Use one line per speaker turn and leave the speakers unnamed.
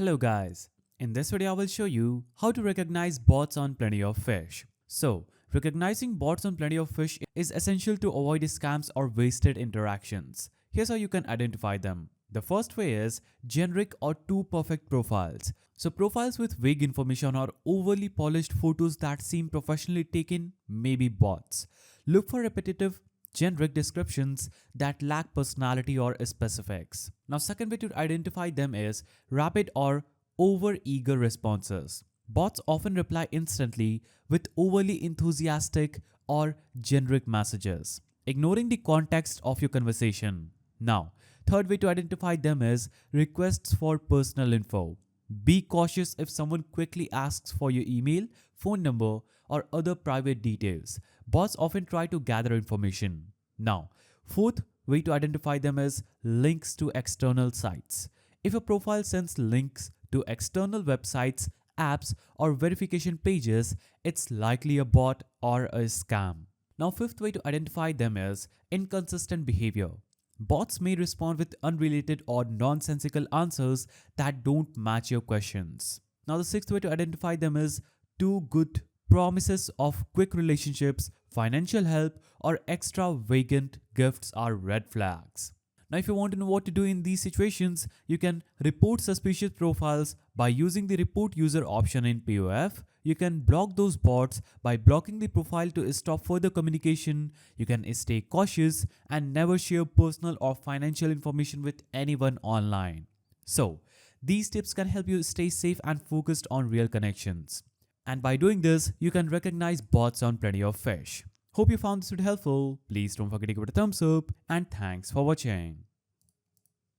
Hello guys, in this video I will show you how to recognize bots on Plenty of Fish. So, recognizing bots on Plenty of Fish is essential to avoid scams or wasted interactions. Here's how you can identify them. The first way is generic or too perfect profiles. So profiles with vague information or overly polished photos that seem professionally taken may be bots. Look for repetitive generic descriptions that lack personality or specifics. Now, second way to identify them is rapid or over-eager responses. Bots often reply instantly with overly enthusiastic or generic messages, ignoring the context of your conversation. Now, third way to identify them is requests for personal info. Be cautious if someone quickly asks for your email, phone number, or other private details. Bots often try to gather information. Now, fourth way to identify them is links to external sites. If a profile sends links to external websites, apps, or verification pages, it's likely a bot or a scam. Now, fifth way to identify them is inconsistent behavior. Bots may respond with unrelated or nonsensical answers that don't match your questions. Now, the sixth way to identify them is too good. Promises of quick relationships, financial help, or extravagant gifts are red flags. Now, if you want to know what to do in these situations, you can report suspicious profiles by using the report user option in POF. You can block those bots by blocking the profile to stop further communication. You can stay cautious and never share personal or financial information with anyone online. So, these tips can help you stay safe and focused on real connections. And by doing this, you can recognize bots on Plenty of Fish. Hope you found this video helpful. Please don't forget to give it a thumbs up and thanks for watching.